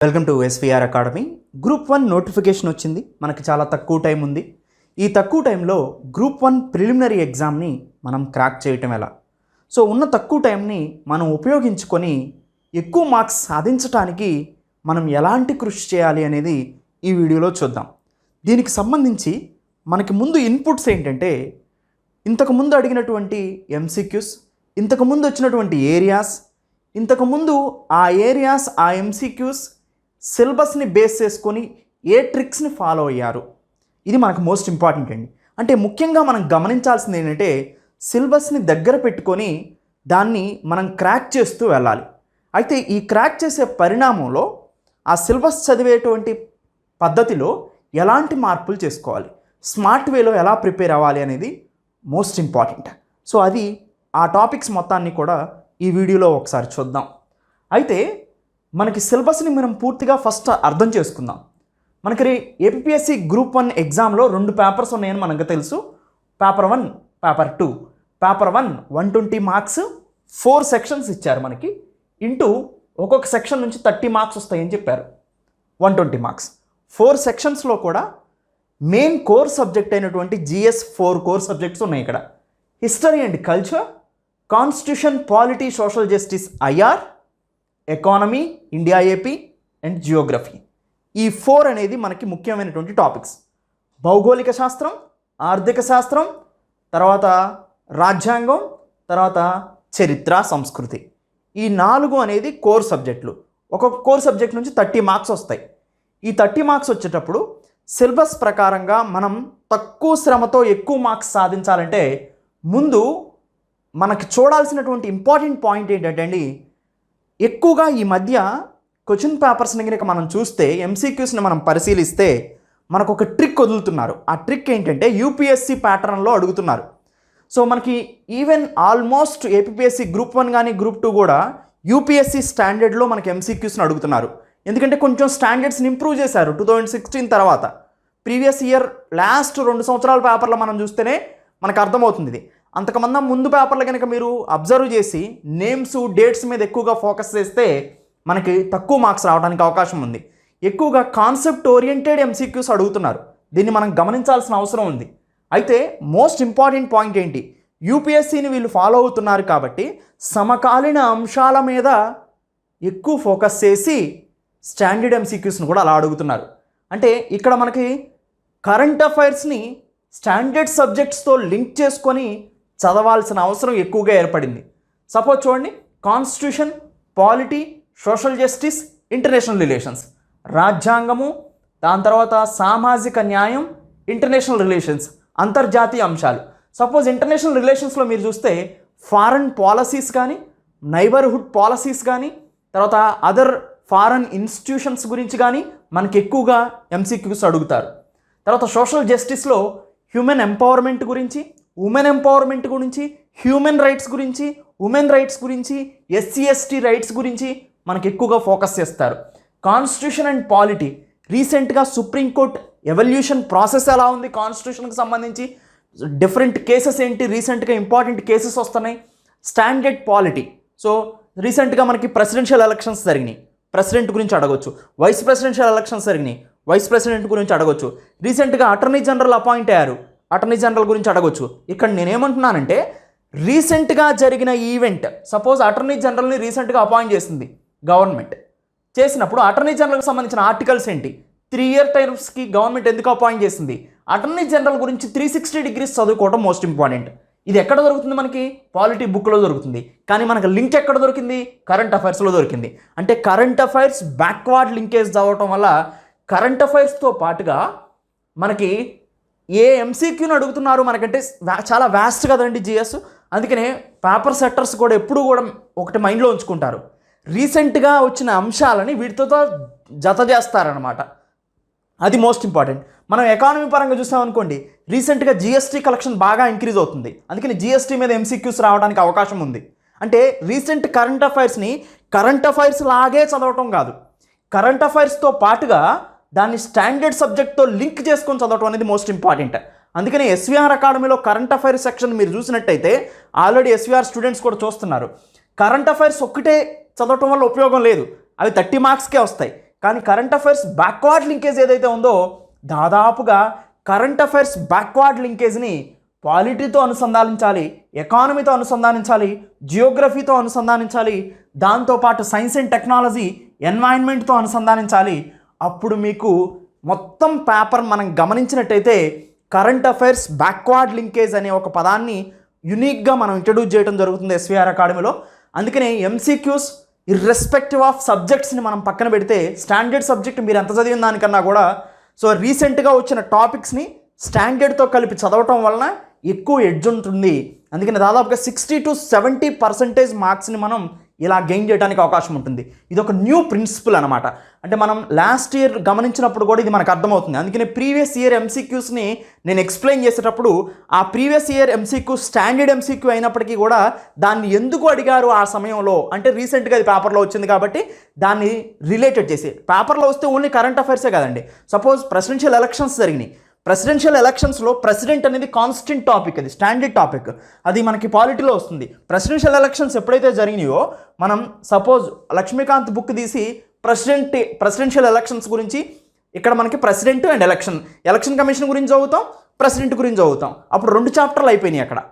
Welcome to SVR academy. Group 1 notification వచ్చింది. మనకి చాలా తక్కువ టైం ఉంది. ఈ తక్కువ టైంలో గ్రూప్ 1 ప్రిలిమినరీ ఎగ్జామ్ని మనం క్రాక్ చేయటం ఎలా, సో ఉన్న తక్కువ టైంని మనం ఉపయోగించుకొని ఎక్కువ మార్క్స్ సాధించడానికి మనం ఎలాంటి కృషి చేయాలి అనేది ఈ వీడియోలో చూద్దాం. దీనికి సంబంధించి మనకి ముందు ఇన్పుట్స్ ఏంటంటే, ఇంతకుముందు అడిగినటువంటి ఎంసీక్యూస్, ఇంతకుముందు వచ్చినటువంటి ఏరియాస్, ఇంతకుముందు ఆ ఏరియాస్ ఆ ఎంసీక్యూస్ సిలబస్ని బేస్ చేసుకొని ఏ ట్రిక్స్ని ఫాలో అయ్యారు, ఇది మనకు మోస్ట్ ఇంపార్టెంట్ అండి. అంటే ముఖ్యంగా మనం గమనించాల్సింది ఏంటంటే, సిలబస్ని దగ్గర పెట్టుకొని దాన్ని మనం క్రాక్ చేస్తూ వెళ్ళాలి. అయితే ఈ క్రాక్ చేసే పరిణామంలో ఆ సిలబస్ చదివేటువంటి పద్ధతిలో ఎలాంటి మార్పులు చేసుకోవాలి, స్మార్ట్ వేలో ఎలా ప్రిపేర్ అవ్వాలి అనేది మోస్ట్ ఇంపార్టెంట్. సో అది ఆ టాపిక్స్ మొత్తాన్ని కూడా ఈ వీడియోలో ఒకసారి చూద్దాం. అయితే మనకి సిలబస్ని మనం పూర్తిగా ఫస్ట్ అర్థం చేసుకుందాం. మనకి ఏపీఎస్సి గ్రూప్ 1 ఎగ్జామ్లో 2 పేపర్స్ ఉన్నాయని మనకు తెలుసు. Paper 1, paper 2. Paper 1 120 marks, 4 sections ఇచ్చారు మనకి. ఇంటూ ఒక్కొక్క సెక్షన్ నుంచి 30 మార్క్స్ వస్తాయని చెప్పారు. 120 మార్క్స్ 4 సెక్షన్స్లో కూడా మెయిన్ కోర్ సబ్జెక్ట్ అయినటువంటి జిఎస్ 4 కోర్ సబ్జెక్ట్స్ ఉన్నాయి ఇక్కడ. History and culture, constitution, polity, social justice IR, economy, India AP and Geography. ఈ 4 అనేది మనకి ముఖ్యమైనటువంటి టాపిక్స్. భౌగోళిక శాస్త్రం, ఆర్థిక శాస్త్రం, తర్వాత రాజ్యాంగం, తర్వాత చరిత్ర, సంస్కృతి. ఈ 4 అనేది కోర్ సబ్జెక్టులు. ఒక్కొక్క కోర్ సబ్జెక్ట్ నుంచి 30 మార్క్స్ వస్తాయి. ఈ 30 మార్క్స్ వచ్చేటప్పుడు సిలబస్ ప్రకారంగా మనం తక్కువ శ్రమతో ఎక్కువ మార్క్స్ సాధించాలంటే ముందు మనకి చూడాల్సినటువంటి ఇంపార్టెంట్ పాయింట్ ఏంటంటే అండి, ఎక్కువగా ఈ మధ్య క్వశ్చన్ పేపర్స్ని కనుక మనం చూస్తే, ఎంసీక్యూస్ని మనం పరిశీలిస్తే మనకు ఒక ట్రిక్ వదులుతున్నారు. ఆ ట్రిక్ ఏంటంటే యూపీఎస్సి ప్యాటర్న్లో అడుగుతున్నారు. సో మనకి ఈవెన్ ఆల్మోస్ట్ ఏపీఎస్సి గ్రూప్ 1 కానీ గ్రూప్ 2 కూడా యూపీఎస్సి స్టాండర్డ్లో మనకి ఎంసీక్యూస్ని అడుగుతున్నారు. ఎందుకంటే కొంచెం స్టాండర్డ్స్ని ఇంప్రూవ్ చేశారు 2016 తర్వాత. ప్రీవియస్ ఇయర్ లాస్ట్ 2 సంవత్సరాల పేపర్లో మనం చూస్తేనే మనకు అర్థమవుతుంది ఇది. అంతకుమంది ముందు పేపర్లు కనుక మీరు అబ్జర్వ్ చేసి నేమ్స్, డేట్స్ మీద ఎక్కువగా ఫోకస్ చేస్తే మనకి తక్కువ మార్క్స్ రావడానికి అవకాశం ఉంది. ఎక్కువగా కాన్సెప్ట్ ఓరియంటెడ్ ఎంసీక్యూస్ అడుగుతున్నారు. దీన్ని మనం గమనించాల్సిన అవసరం ఉంది. అయితే మోస్ట్ ఇంపార్టెంట్ పాయింట్ ఏంటి, యూపీఎస్సీని వీళ్ళు ఫాలో అవుతున్నారు కాబట్టి సమకాలీన అంశాల మీద ఎక్కువ ఫోకస్ చేసి స్టాండర్డ్ ఎంసీక్యూస్ని కూడా అలా అడుగుతున్నారు. అంటే ఇక్కడ మనకి కరెంట్ అఫైర్స్ని స్టాండర్డ్ సబ్జెక్ట్స్తో లింక్ చేసుకొని చదవాల్సిన అవసరం ఎక్కువగా ఏర్పడింది. సపోజ్ చూడండి, constitution, polity, social justice, international relations, రాజ్యాంగము, దాని తర్వాత సామాజిక న్యాయం, ఇంటర్నేషనల్ రిలేషన్స్, అంతర్జాతీయ అంశాలు. సపోజ్ ఇంటర్నేషనల్ రిలేషన్స్లో మీరు చూస్తే ఫారెన్ పాలసీస్ కానీ, నైబర్హుడ్ పాలసీస్ కానీ, తర్వాత అదర్ ఫారెన్ ఇన్స్టిట్యూషన్స్ గురించి కానీ మనకి ఎక్కువగా ఎంసీక్యూస్ అడుగుతారు. తర్వాత సోషల్ జస్టిస్లో హ్యూమన్ ఎంపవర్మెంట్ గురించి, ఉమెన్ ఎంపవర్మెంట్ గురించి, హ్యూమన్ రైట్స్ గురించి, ఉమెన్ రైట్స్ గురించి, ఎస్సీ ఎస్టీ రైట్స్ గురించి మనకి ఎక్కువగా ఫోకస్ చేస్తారు. కాన్స్టిట్యూషన్ అండ్ పాలిటీ, రీసెంట్గా సుప్రీంకోర్టు ఎవల్యూషన్ ప్రాసెస్ ఎలా ఉంది, కాన్స్టిట్యూషన్కి సంబంధించి డిఫరెంట్ కేసెస్ ఏంటి, రీసెంట్గా ఇంపార్టెంట్ కేసెస్ వస్తున్నాయి. స్టాండర్డ్ పాలిటీ, సో రీసెంట్గా మనకి ప్రెసిడెన్షియల్ ఎలక్షన్స్ జరిగినాయి, ప్రెసిడెంట్ గురించి అడగొచ్చు. వైస్ ప్రెసిడెన్షియల్ ఎలక్షన్స్ జరిగినాయి, వైస్ ప్రెసిడెంట్ గురించి అడగొచ్చు. రీసెంట్గా అటార్నీ జనరల్ అపాయింట్ అయ్యారు, అటార్నీ జనరల్ గురించి అడగొచ్చు. ఇక్కడ నేనేమంటున్నానంటే, రీసెంట్గా జరిగిన ఈవెంట్, సపోజ్ అటార్నీ జనరల్ని రీసెంట్గా అపాయింట్ చేసింది గవర్నమెంట్, చేసినప్పుడు అటార్నీ జనరల్కి సంబంధించిన ఆర్టికల్స్ ఏంటి, 3 ఇయర్ టైమ్స్కి గవర్నమెంట్ ఎందుకు అపాయింట్ చేసింది, అటార్నీ జనరల్ గురించి 360 డిగ్రీస్ చదువుకోవడం మోస్ట్ ఇంపార్టెంట్. ఇది ఎక్కడ దొరుకుతుంది మనకి, పాలిటీ బుక్లో దొరుకుతుంది. కానీ మనకు లింక్ ఎక్కడ దొరికింది, కరెంట్ అఫైర్స్లో దొరికింది. అంటే కరెంట్ అఫైర్స్ బ్యాక్వర్డ్ లింకేజ్ చదవటం వల్ల కరెంట్ అఫైర్స్తో పాటుగా మనకి ఏ ఎంసీక్యూని అడుగుతున్నారు మనకంటే చాలా వ్యాస్ట్ కదండి జిఎస్. అందుకనే పేపర్ సెట్టర్స్ కూడా ఎప్పుడూ కూడా ఒకటి మైండ్లో ఉంచుకుంటారు, రీసెంట్గా వచ్చిన అంశాలని వీటితో జత చేస్తారనమాట. అది మోస్ట్ ఇంపార్టెంట్. మనం ఎకానమీ పరంగా చూసామనుకోండి, రీసెంట్గా జిఎస్టీ కలెక్షన్ బాగా ఇంక్రీజ్ అవుతుంది. అందుకని జిఎస్టీ మీద ఎంసీక్యూస్ రావడానికి అవకాశం ఉంది. అంటే రీసెంట్ కరెంట్ అఫైర్స్ని కరెంట్ అఫైర్స్ లాగే చదవటం కాదు, కరెంట్ అఫైర్స్తో పాటుగా దాన్ని స్టాండర్డ్ సబ్జెక్ట్తో లింక్ చేసుకొని చదవటం అనేది మోస్ట్ ఇంపార్టెంట్. అందుకని ఎస్విఆర్ అకాడమీలో కరెంట్ అఫైర్స్ సెక్షన్ మీరు చూసినట్టయితే ఆల్రెడీ ఎస్విఆర్ స్టూడెంట్స్ కూడా చూస్తున్నారు. కరెంట్ అఫైర్స్ ఒక్కటే చదవటం వల్ల ఉపయోగం లేదు, అవి 30 మార్క్స్కే వస్తాయి. కానీ కరెంట్ అఫైర్స్ బ్యాక్వర్డ్ లింకేజ్ ఏదైతే ఉందో దాదాపుగా కరెంట్ అఫైర్స్ బ్యాక్వర్డ్ లింకేజ్ని పాలిటీతో అనుసంధానించాలి, ఎకానమీతో అనుసంధానించాలి, జియోగ్రఫీతో అనుసంధానించాలి, దాంతోపాటు సైన్స్ అండ్ టెక్నాలజీ, ఎన్వైరన్మెంట్తో అనుసంధానించాలి. అప్పుడు మీకు మొత్తం పేపర్ మనం గమనించినట్టయితే కరెంట్ అఫైర్స్ బ్యాక్వర్డ్ లింకేజ్ అనే ఒక పదాన్ని యునిక్గా మనం ఇంట్రడ్యూస్ చేయడం జరుగుతుంది ఎస్విఆర్ అకాడమీలో. అందుకనే ఎంసీక్యూస్ ఇర్రెస్పెక్టివ్ ఆఫ్ సబ్జెక్ట్స్ని మనం పక్కన పెడితే స్టాండర్డ్ సబ్జెక్ట్ మీరు ఎంత చదివిన దానికన్నా కూడా రీసెంట్గా వచ్చిన టాపిక్స్ని స్టాండర్డ్తో కలిపి చదవటం వలన ఎక్కువ ఎడ్జ్ ఉంటుంది. అందుకని దాదాపుగా 60 to 70% మార్క్స్ని మనం ఇలా గెయిన్ చేయడానికి అవకాశం ఉంటుంది. ఇది ఒక న్యూ ప్రిన్సిపల్ అనమాట. అంటే మనం లాస్ట్ ఇయర్ గమనించినప్పుడు కూడా ఇది మనకు అర్థమవుతుంది. అందుకని ప్రీవియస్ ఇయర్ ఎంసీక్యూస్ని నేను ఎక్స్ప్లెయిన్ చేసేటప్పుడు ఆ previous year MCQ standard MCQ అయినప్పటికీ కూడా దాన్ని ఎందుకు అడిగారు ఆ సమయంలో అంటే రీసెంట్గా అది పేపర్లో వచ్చింది కాబట్టి దాన్ని రిలేటెడ్ చేసి, పేపర్లో వస్తే ఓన్లీ కరెంట్ అఫైర్సే కదండి. సపోజ్ ప్రెసిడెన్షియల్ ఎలక్షన్స్ జరిగినాయి. ప్రెసిడెన్షియల్ ఎలక్షన్స్లో ప్రెసిడెంట్ అనేది కాన్స్టెంట్ టాపిక్, అది స్టాండర్డ్ టాపిక్, అది మనకి పాలిటీలో వస్తుంది. ప్రెసిడెన్షియల్ ఎలక్షన్స్ ఎప్పుడైతే జరిగినాయో మనం సపోజ్ లక్ష్మీకాంత్ బుక్ తీసి ప్రెసిడెన్షియల్ ఎలక్షన్స్ గురించి ఇక్కడ మనకి ప్రెసిడెంట్ అండ్ ఎలక్షన్ కమిషన్ గురించి చదువుతాం, ప్రెసిడెంట్ గురించి చదువుతాం. అప్పుడు 2 చాప్టర్లు అయిపోయినాయి అక్కడ.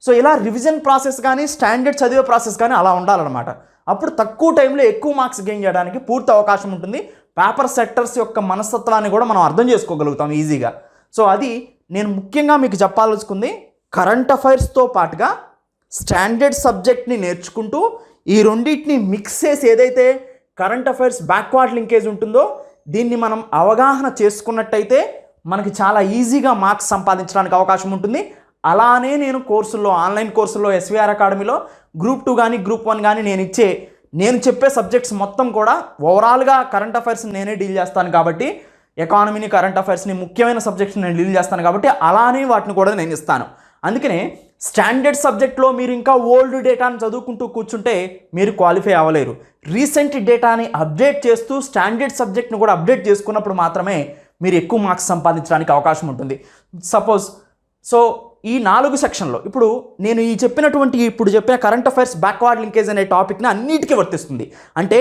సో ఇలా రివిజన్ ప్రాసెస్ కానీ స్టాండర్డ్ చదివే ప్రాసెస్ కానీ అలా ఉండాలన్నమాట. అప్పుడు తక్కువ టైంలో ఎక్కువ మార్క్స్ గెయిన్ చేయడానికి పూర్తి అవకాశం ఉంటుంది. పేపర్ సెట్టర్స్ యొక్క మనస్తత్వాన్ని కూడా మనం అర్థం చేసుకోగలుగుతాం ఈజీగా. సో అది నేను ముఖ్యంగా మీకు చెప్పాల్సుకుంది. కరెంట్ అఫైర్స్తో పాటుగా స్టాండర్డ్ సబ్జెక్ట్ని నేర్చుకుంటూ ఈ రెండింటిని మిక్స్ చేసి ఏదైతే కరెంట్ అఫైర్స్ బ్యాక్వర్డ్ లింకేజ్ ఉంటుందో దీన్ని మనం అవగాహన చేసుకున్నట్టయితే మనకి చాలా ఈజీగా మార్క్స్ సంపాదించడానికి అవకాశం ఉంటుంది. అలానే నేను కోర్సుల్లో, ఆన్లైన్ కోర్సుల్లో ఎస్విఆర్ అకాడమీలో గ్రూప్ 2 కానీ గ్రూప్ 1 కానీ నేను చెప్పే సబ్జెక్ట్స్ మొత్తం కూడా ఓవరాల్గా కరెంట్ అఫైర్స్ని నేనే డీల్ చేస్తాను కాబట్టి, ఎకానమీని కరెంట్ అఫైర్స్ని ముఖ్యమైన సబ్జెక్ట్స్ని నేను డీల్ చేస్తాను కాబట్టి అలానే వాటిని కూడా నేను ఇస్తాను. అందుకనే స్టాండర్డ్ సబ్జెక్ట్లో మీరు ఇంకా ఓల్డ్ డేటాని చదువుకుంటూ కూర్చుంటే మీరు క్వాలిఫై అవ్వలేరు. రీసెంట్ డేటాని అప్డేట్ చేస్తూ స్టాండర్డ్ సబ్జెక్ట్ని కూడా అప్డేట్ చేసుకున్నప్పుడు మాత్రమే మీరు ఎక్కువ మార్క్స్ సంపాదించడానికి అవకాశం ఉంటుంది. సపోజ్ ఈ 4 సెక్షన్లో ఇప్పుడు నేను ఇప్పుడు చెప్పిన కరెంట్ అఫైర్స్ బ్యాక్వర్డ్ లింకేజ్ అనే టాపిక్ని అన్నిటికీ వర్తిస్తుంది. అంటే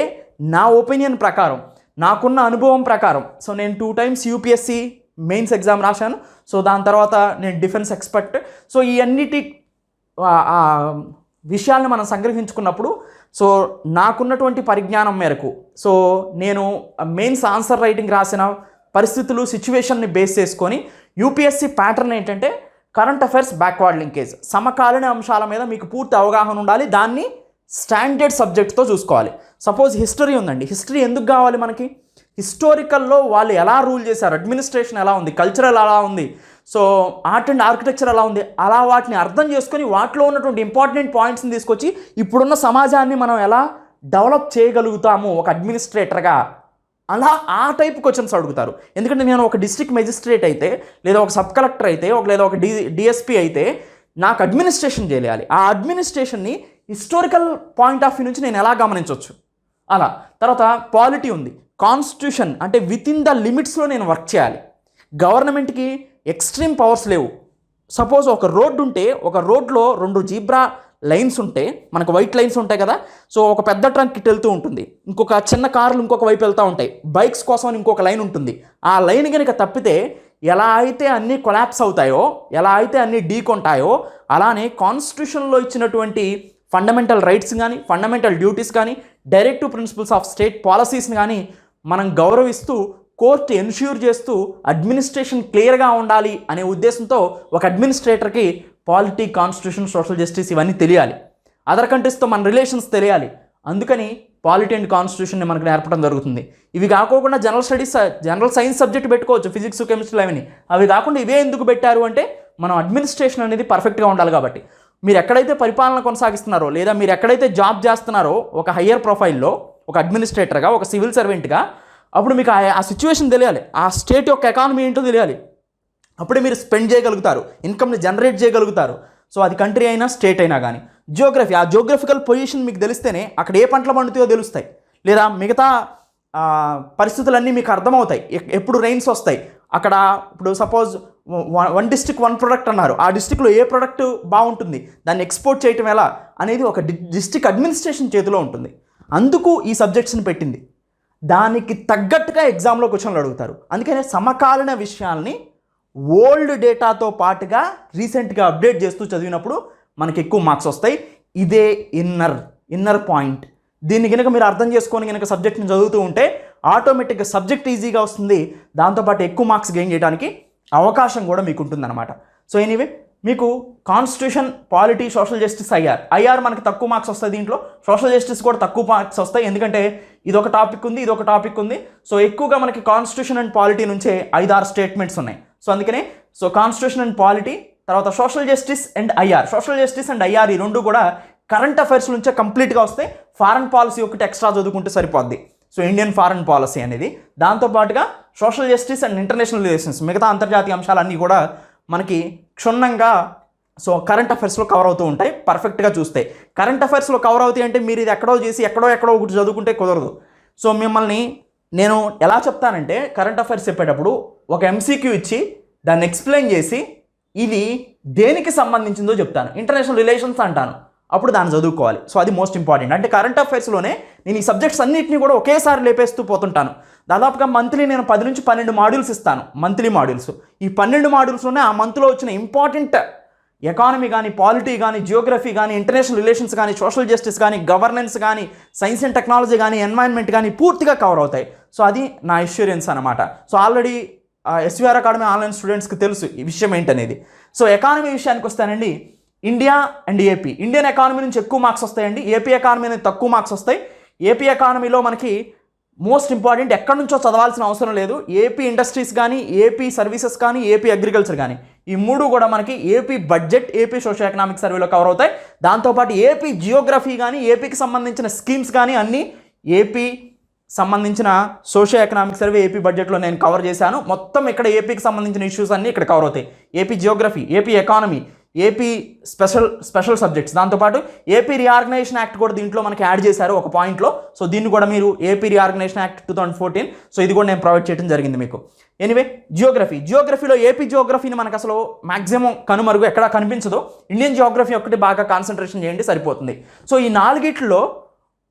నా ఒపీనియన్ ప్రకారం, నాకున్న అనుభవం ప్రకారం, నేను 2 times యూపీఎస్సీ మెయిన్స్ ఎగ్జామ్ రాశాను. దాని తర్వాత నేను డిఫెన్స్ ఎక్స్పర్ట్. ఈ అన్నిటి విషయాలను మనం సంగ్రహించుకున్నప్పుడు నాకున్నటువంటి పరిజ్ఞానం మేరకు నేను మెయిన్స్ ఆన్సర్ రైటింగ్ రాసిన పరిస్థితులు, సిచ్యువేషన్ని బేస్ చేసుకొని యూపీఎస్సీ ప్యాటర్న్ ఏంటంటే కరెంట్ అఫైర్స్ బ్యాక్వర్డ్ లింకేజ్, సమకాలీన అంశాల మీద మీకు పూర్తి అవగాహన ఉండాలి. దాన్ని స్టాండర్డ్ సబ్జెక్ట్తో చూసుకోవాలి. సపోజ్ హిస్టరీ ఉందండి. హిస్టరీ ఎందుకు కావాలి మనకి? హిస్టారికల్లో వాళ్ళు ఎలా రూల్ చేశారు, అడ్మినిస్ట్రేషన్ ఎలా ఉంది, కల్చరల్ ఎలా ఉంది, ఆర్ట్ అండ్ ఆర్కిటెక్చర్ ఎలా ఉంది, అలా వాటిని అర్థం చేసుకొని వాటిలో ఉన్నటువంటి ఇంపార్టెంట్ పాయింట్స్ని తీసుకొచ్చి ఇప్పుడున్న సమాజాన్ని మనం ఎలా డెవలప్ చేయగలుగుతాము ఒక అడ్మినిస్ట్రేటర్గా, అలా ఆ టైప్ క్వశ్చన్స్ అడుగుతారు. ఎందుకంటే నేను ఒక డిస్ట్రిక్ట్ మెజిస్ట్రేట్ అయితే, లేదా ఒక సబ్ కలెక్టర్ అయితే, లేదా ఒక డిఎస్పీ అయితే నాకు అడ్మినిస్ట్రేషన్ చేయాలి. ఆ అడ్మినిస్ట్రేషన్ని హిస్టారికల్ పాయింట్ ఆఫ్ వ్యూ నుంచి నేను ఎలా గమనించవచ్చు. అలా తర్వాత పాలిటీ ఉంది. కాన్స్టిట్యూషన్ అంటే విత్ ఇన్ ద లిమిట్స్లో నేను వర్క్ చేయాలి. గవర్నమెంట్కి ఎక్స్ట్రీమ్ పవర్స్ లేవు. సపోజ్ ఒక రోడ్డు ఉంటే, ఒక రోడ్లో 2 జీబ్రా లైన్స్ ఉంటే, మనకు వైట్ లైన్స్ ఉంటాయి కదా. ఒక పెద్ద ట్రక్ ఇటు వెళ్తూ ఉంటుంది, ఇంకొక చిన్న కార్లు ఇంకొక వైపు వెళ్తూ ఉంటాయి, బైక్స్ కోసం ఇంకొక లైన్ ఉంటుంది. ఆ లైన్ కనుక తప్పితే ఎలా అయితే అన్నీ కొలాప్స్ అవుతాయో, ఎలా అయితే అన్నీ ఢీకొంటాయో, అలానే కాన్స్టిట్యూషన్లో ఇచ్చినటువంటి ఫండమెంటల్ రైట్స్ కానీ, ఫండమెంటల్ డ్యూటీస్ కానీ, డైరెక్టివ్ ప్రిన్సిపల్స్ ఆఫ్ స్టేట్ పాలసీస్ని కానీ మనం గౌరవిస్తూ కోర్టు ఎన్ష్యూర్ చేస్తూ అడ్మినిస్ట్రేషన్ క్లియర్గా ఉండాలి అనే ఉద్దేశంతో ఒక అడ్మినిస్ట్రేటర్కి పాలిటీ, కాన్స్టిట్యూషన్, సోషల్ జస్టిస్ ఇవన్నీ తెలియాలి. అదర్ కంట్రీస్తో మన రిలేషన్స్ తెలియాలి. అందుకని పాలిటీ అండ్ కాన్స్టిట్యూషన్ని మనకు నేర్పడం జరుగుతుంది. ఇవి కాకుండా జనరల్ సైన్స్ సబ్జెక్ట్ పెట్టుకోవచ్చు, ఫిజిక్స్, కెమిస్ట్రీ అవన్నీ. అవి కాకుండా ఇవే ఎందుకు పెట్టారు అంటే మనం అడ్మినిస్ట్రేషన్ అనేది పర్ఫెక్ట్గా ఉండాలి కాబట్టి. మీరు ఎక్కడైతే పరిపాలన కొనసాగిస్తున్నారో, లేదా మీరు ఎక్కడైతే జాబ్ చేస్తున్నారో ఒక హయ్యర్ ప్రొఫైల్లో, ఒక అడ్మినిస్ట్రేటర్గా, ఒక సివిల్ సర్వెంట్గా, అప్పుడు మీకు ఆ సిచ్యువేషన్ తెలియాలి, ఆ స్టేట్ యొక్క ఎకానమీ ఏంటో తెలియాలి. అప్పుడే మీరు స్పెండ్ చేయగలుగుతారు, ఇన్కమ్ని జనరేట్ చేయగలుగుతారు. అది కంట్రీ అయినా స్టేట్ అయినా కానీ. జియోగ్రఫీ, ఆ జియోగ్రఫికల్ పొజిషన్ మీకు తెలిస్తేనే అక్కడ ఏ పంటలు పండుతాయో తెలుస్తాయి, లేదా మిగతా పరిస్థితులన్నీ మీకు అర్థమవుతాయి. ఎప్పుడు రైన్స్ వస్తాయి అక్కడ. ఇప్పుడు సపోజ్ 1 district 1 product అన్నారు, ఆ డిస్ట్రిక్ట్లో ఏ ప్రోడక్ట్ బాగుంటుంది, దాన్ని ఎక్స్పోర్ట్ చేయటం ఎలా అనేది ఒక డిస్ట్రిక్ట్ అడ్మినిస్ట్రేషన్ చేతిలో ఉంటుంది. అందుకు ఈ సబ్జెక్ట్స్ని పెట్టింది. దానికి తగ్గట్టుగా ఎగ్జామ్లో క్వశ్చన్లు అడుగుతారు. అందుకనే సమకాలీన విషయాల్ని ఓల్డ్ డేటాతో పాటుగా రీసెంట్గా అప్డేట్ చేస్తూ చదివినప్పుడు మనకి ఎక్కువ మార్క్స్ వస్తాయి. ఇదే ఇన్నర్ పాయింట్. దీన్ని కనుక మీరు అర్థం చేసుకొని కనుక సబ్జెక్ట్ని చదువుతూ ఉంటే ఆటోమేటిక్గా సబ్జెక్ట్ ఈజీగా వస్తుంది, దాంతోపాటు ఎక్కువ మార్క్స్ గెయిన్ చేయడానికి అవకాశం కూడా మీకు ఉంటుందన్నమాట. సో ఎనీవే, మీకు constitution, polity, social justice, IR మనకి తక్కువ మార్క్స్ వస్తాయి. దీంట్లో సోషల్ జస్టిస్ కూడా తక్కువ మార్క్స్ వస్తాయి, ఎందుకంటే ఇదొక టాపిక్ ఉంది. సో ఎక్కువగా మనకి కాన్స్టిట్యూషన్ అండ్ పాలిటీ నుంచే 5-6 స్టేట్మెంట్స్ ఉన్నాయి. సో అందుకనే కాన్స్టిట్యూషన్ అండ్ పాలిటీ, తర్వాత సోషల్ జస్టిస్ అండ్ ఐఆర్ ఈ రెండు కూడా కరెంట్ అఫైర్స్ నుంచే కంప్లీట్గా వస్తాయి. ఫారెన్ పాలసీ ఒకటి ఎక్స్ట్రా చదువుకుంటే సరిపోద్ది. సో ఇండియన్ ఫారెన్ పాలసీ అనేది, దాంతోపాటుగా social justice and international relations, మిగతా అంతర్జాతీయ అంశాలన్నీ కూడా మనకి క్షుణ్ణంగా కరెంట్ అఫైర్స్లో కవర్ అవుతూ ఉంటాయి. పర్ఫెక్ట్గా చూస్తే కరెంట్ అఫైర్స్లో కవర్ అవుతాయి అంటే మీరు ఇది ఎక్కడో చేసి ఎక్కడో ఒకటి చదువుకుంటే కుదరదు. సో మిమ్మల్ని నేను ఎలా చెప్తానంటే, కరెంట్ అఫైర్స్ చెప్పేటప్పుడు ఒక ఎంసీక్యూ ఇచ్చి దాన్ని ఎక్స్ప్లెయిన్ చేసి ఇది దేనికి సంబంధించిందో చెప్తాను. ఇంటర్నేషనల్ రిలేషన్స్ అంటాను, అప్పుడు దాన్ని చదువుకోవాలి. సో అది మోస్ట్ ఇంపార్టెంట్. అంటే కరెంట్ అఫైర్స్లోనే నేను ఈ సబ్జెక్ట్స్ అన్నింటినీ కూడా ఒకేసారి లేపేస్తూ పోతుంటాను. దాదాపుగా మంత్లీ నేను 10 నుంచి 12 మాడ్యూల్స్ ఇస్తాను, మంత్లీ మాడ్యూల్స్. ఈ 12 మాడ్యూల్స్లోనే ఆ మంత్లో వచ్చిన ఇంపార్టెంట్ ఎకానమీ కానీ, పాలిటీ కానీ, జియోగ్రఫీ కానీ, ఇంటర్నేషనల్ రిలేషన్స్ కానీ, సోషల్ జస్టిస్ కానీ, గవర్నెన్స్ కానీ, సైన్స్ అండ్ టెక్నాలజీ కానీ, ఎన్వైరన్మెంట్ కానీ పూర్తిగా కవర్ అవుతాయి. సో అది నా అష్యూరెన్స్ అనమాట. So already SVR academy online స్టూడెంట్స్కి తెలుసు ఈ విషయం ఏంటనేది. సో ఎకానమీ విషయానికి వస్తానండి, India and AP. Indian economy నుంచి ఎక్కువ మార్క్స్ వస్తాయండి, ఏపీ ఎకానమీ అనేది తక్కువ మార్క్స్ వస్తాయి. ఏపీ ఎకానమీలో మనకి మోస్ట్ ఇంపార్టెంట్, ఎక్కడి నుంచో చదవాల్సిన అవసరం లేదు. ఏపీ ఇండస్ట్రీస్ కానీ, ఏపీ సర్వీసెస్ కానీ, ఏపీ అగ్రికల్చర్ కానీ, ఈ మూడు కూడా మనకి AP budget, AP social economic సర్వేలో కవర్ అవుతాయి. దాంతోపాటు ఏపీ జియోగ్రఫీ కానీ, ఏపీకి సంబంధించిన స్కీమ్స్ కానీ అన్నీ ఏపీ సంబంధించిన సోషల్ ఎకనామిక్ సర్వే ఏపీ బడ్జెట్లో నేను కవర్ చేశాను. మొత్తం ఇక్కడ ఏపీకి సంబంధించిన ఇష్యూస్ అన్నీ ఇక్కడ కవర్ అవుతాయి. AP Geography, AP economy, AP special subjects, దాంతోపాటు ఏపీ రీఆర్గనైజేషన్ యాక్ట్ కూడా దీంట్లో మనకి యాడ్ చేశారు ఒక పాయింట్లో. సో దీన్ని కూడా మీరు ఏపీ రీఆర్గనైజేషన్ యాక్ట్ 2014, సో ఇది కూడా నేను ప్రొవైడ్ చేయడం జరిగింది మీకు. ఎనీవే, జియోగ్రఫీలో ఏపీ జియోగ్రఫీని మనకు అసలు మ్యాక్సిమం కనుమరుగు ఎక్కడ కనిపించదు. ఇండియన్ జియోగ్రఫీ ఒకటి బాగా కాన్సన్ట్రేషన్ చేయండి, సరిపోతుంది. సో ఈ 4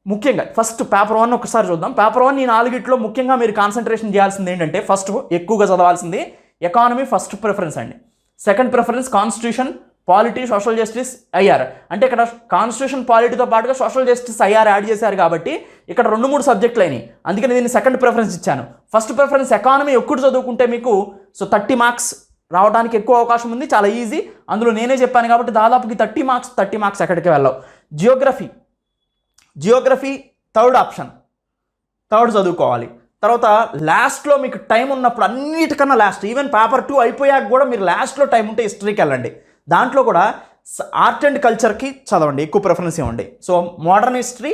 ముఖ్యంగా ఫస్ట్ పేపర్ 1 ఒకసారి చూద్దాం. పేపర్ 1 ఈ 4 ముఖ్యంగా మీరు కాన్సన్ట్రేషన్ చేయాల్సింది ఏంటంటే, ఫస్ట్ ఎక్కువగా చదవాల్సింది ఎకానమీ ఫస్ట్ ప్రిఫరెన్స్ అండి. Second preference constitution, polity, social justice, IR. అంటే ఇక్కడ కాన్స్టిట్యూషన్, పాలిటీతో పాటుగా సోషల్ జస్టిస్, ఐఆర్ యాడ్ చేశారు కాబట్టి ఇక్కడ 2-3 సబ్జెక్టులు అయినాయి. అందుకని దీన్ని సెకండ్ ప్రిఫరెన్స్ ఇచ్చాను. ఫస్ట్ ప్రిఫరెన్స్ ఎకానమీ ఒక్కటి చదువుకుంటే మీకు 30 మార్క్స్ రావడానికి ఎక్కువ అవకాశం ఉంది, చాలా ఈజీ. అందులో నేనే చెప్పాను కాబట్టి దాదాపుకి 30 మార్క్స్ ఎక్కడికి వెళ్ళవు. జియోగ్రఫీ థర్డ్ చదువుకోవాలి. తర్వాత లాస్ట్లో మీకు టైం ఉన్నప్పుడు, అన్నిటికన్నా లాస్ట్, ఈవెన్ పేపర్ 2 అయిపోయాక కూడా మీరు లాస్ట్లో టైం ఉంటే హిస్టరీకి వెళ్ళండి. దాంట్లో కూడా ఆర్ట్ అండ్ కల్చర్కి చదవండి, ఎక్కువ ప్రిఫరెన్స్ ఇవ్వండి. So modern history,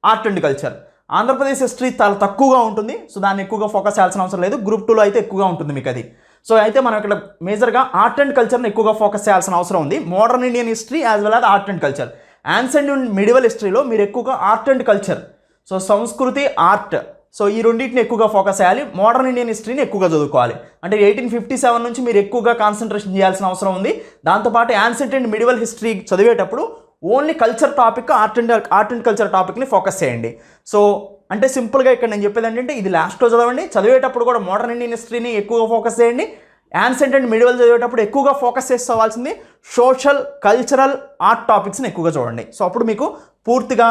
art and culture. Andhra Pradesh history చాలా తక్కువగా ఉంటుంది, సో దాన్ని ఎక్కువగా ఫోకస్ చేయాల్సిన అవసరం లేదు. గ్రూప్ 2లో అయితే ఎక్కువగా ఉంటుంది మీకు అది. సో అయితే మనం ఇక్కడ మేజర్గా ఆర్ట్ అండ్ కల్చర్ని ఎక్కువగా ఫోకస్ చేయాల్సిన అవసరం ఉంది. Modern Indian history as well as art and culture. Ancient and medieval హిస్టరీలో మీరు ఎక్కువగా ఆర్ట్ అండ్ కల్చర్, సో సంస్కృతి, ఆర్ట్, సో ఈ రెండింటిని ఎక్కువగా ఫోకస్ చేయాలి. మోడర్న్ ఇండియన్ హిస్టరీని ఎక్కువగా చదువుకోవాలి. అంటే 1857 నుంచి మీరు ఎక్కువగా కాన్సన్ట్రేషన్ చేయాల్సిన అవసరం ఉంది. దాంతోపాటు యాన్సెంట్ అండ్ మిడివల్ హిస్టరీ చదివేటప్పుడు only culture topic, art and culture టాపిక్ని ఫోకస్ చేయండి. సో అంటే సింపుల్గా ఇక్కడ నేను చెప్పేది ఏంటంటే, ఇది లాస్ట్లో చదవండి. చదివేటప్పుడు కూడా మోడర్న్ ఇండియన్ హిస్టరీని ఎక్కువగా ఫోకస్ చేయండి. యాన్సెంట్ అండ్ మిడివల్ చదివేటప్పుడు ఎక్కువగా ఫోకస్ చేసి చదవాల్సింది సోషల్, కల్చరల్, ఆర్ట్ టాపిక్స్ని ఎక్కువగా చూడండి. సో అప్పుడు మీకు పూర్తిగా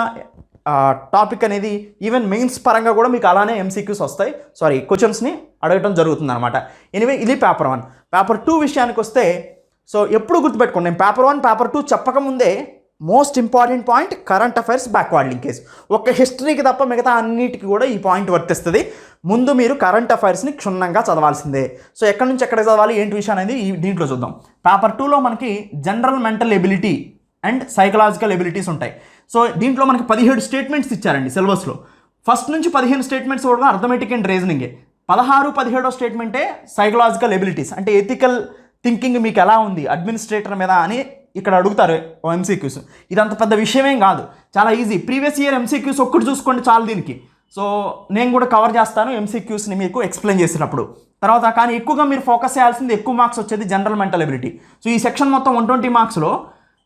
టాపిక్ అనేది ఈవెన్ మెయిన్స్ పరంగా కూడా మీకు అలానే ఎంసీక్యూస్ వస్తాయి, క్వశ్చన్స్ని అడగటం జరుగుతుంది అనమాట. ఎనివే, ఇది పేపర్ 1. పేపర్ 2 విషయానికి వస్తే, సో ఎప్పుడు గుర్తుపెట్టుకోండి, నేను పేపర్ 1, పేపర్ 2 చెప్పకముందే most important point current affairs backward linkage. ఒక హిస్టరీకి తప్ప మిగతా అన్నిటికీ కూడా ఈ పాయింట్ వర్తిస్తుంది. ముందు మీరు కరెంట్ అఫైర్స్ని క్షుణ్ణంగా చదవాల్సిందే. సో ఎక్కడి నుంచి ఎక్కడ చదవాలి ఏంటి విషయం అనేది దీంట్లో చూద్దాం. పేపర్ 2లో మనకి general mental ability and psychological abilities ఉంటాయి. సో దీంట్లో మనకి 17 స్టేట్మెంట్స్ ఇచ్చారండి సిలబస్లో. ఫస్ట్ నుంచి 15 స్టేట్మెంట్స్ కూడా అర్థమెటిక్ అండ్ రీజనింగే. 17వ స్టేట్మెంటే సైకలాజికల్ ఎబిలిటీస్, అంటే ఎథికల్ థింకింగ్ మీకు ఎలా ఉంది అడ్మినిస్ట్రేటర్ మీద అని ఇక్కడ అడుగుతారు ఎంసీక్యూస్. ఇదంత పెద్ద విషయమేం కాదు, చాలా ఈజీ. ప్రీవియస్ ఇయర్ ఎంసీక్యూస్ ఒక్కటి చూసుకోండి చాలు దీనికి. సో నేను కూడా కవర్ చేస్తాను ఎంసీక్యూస్ని మీకు ఎక్స్ప్లెయిన్ చేసేటప్పుడు. తర్వాత కానీ ఎక్కువగా మీరు ఫోకస్ చేయాల్సింది, ఎక్కువ మార్క్స్ వచ్చేది జనరల్ మెంటల్ ఎబిలిటీ. సో ఈ సెక్షన్ మొత్తం 120 మార్క్స్లో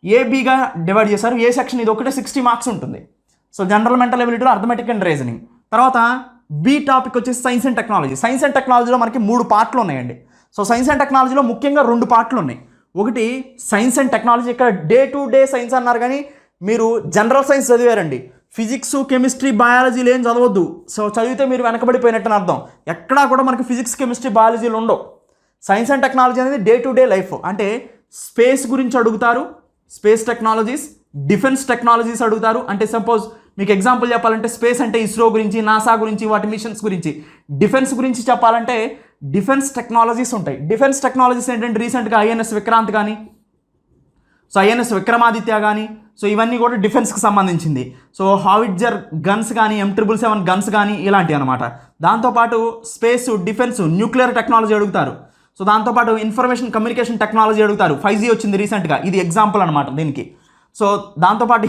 ఏబీగా డివైడ్ చేశారు. ఏ సెక్షన్ ఇది ఒకటే 60 మార్క్స్ ఉంటుంది. సో జనరల్ మెంటల్ ఎబిలిటీలో అర్థమెటిక్ అండ్ రీజనింగ్. తర్వాత బి టాపిక్ వచ్చేసి science and technology. Science and టెక్నాలజీలో మనకి 3 పార్ట్లు ఉన్నాయండి. సో సైన్స్ అండ్ టెక్నాలజీలో ముఖ్యంగా 2 పార్ట్లు ఉన్నాయి. ఒకటి సైన్స్ అండ్ టెక్నాలజీ, ఇక్కడ డే టు డే సైన్స్ అన్నారు కానీ మీరు జనరల్ సైన్స్ చదివారండి. ఫిజిక్స్, కెమిస్ట్రీ, బయాలజీలు ఏం చదవద్దు. సో చదివితే మీరు వెనకబడిపోయినట్టు అర్థం. ఎక్కడా కూడా మనకి ఫిజిక్స్, కెమిస్ట్రీ, బయాలజీలు ఉండవు. సైన్స్ అండ్ టెక్నాలజీ అనేది డే టు డే లైఫ్. అంటే స్పేస్ గురించి అడుగుతారు, స్పేస్ టెక్నాలజీస్, డిఫెన్స్ టెక్నాలజీస్ అడుగుతారు. అంటే సపోజ్ మీకు ఎగ్జాంపుల్ చెప్పాలంటే స్పేస్ అంటే ఇస్రో గురించి, నాసా గురించి, వాటి మిషన్స్ గురించి. డిఫెన్స్ గురించి చెప్పాలంటే డిఫెన్స్ టెక్నాలజీస్ ఉంటాయి. డిఫెన్స్ టెక్నాలజీస్ ఏంటంటే రీసెంట్గా ఐఎన్ఎస్ విక్రాంత్ కానీ, సో ఐఎన్ఎస్ విక్రమాదిత్య కానీ, సో ఇవన్నీ కూడా డిఫెన్స్కి సంబంధించింది. సో హావిట్జర్ గన్స్ కానీ, M777 గన్స్ కానీ ఇలాంటివి అనమాట. దాంతోపాటు స్పేస్, డిఫెన్స్, న్యూక్లియర్ టెక్నాలజీ అడుగుతారు. సో దాంతోపాటు ఇన్ఫర్మేషన్ కమ్యూనికేషన్ టెక్నాలజీ అడుగుతారు. 5G వచ్చింది రీసెంట్గా, ఇది ఎగ్జాంపుల్ అనమాట దీనికి. సో దాంతోపాటు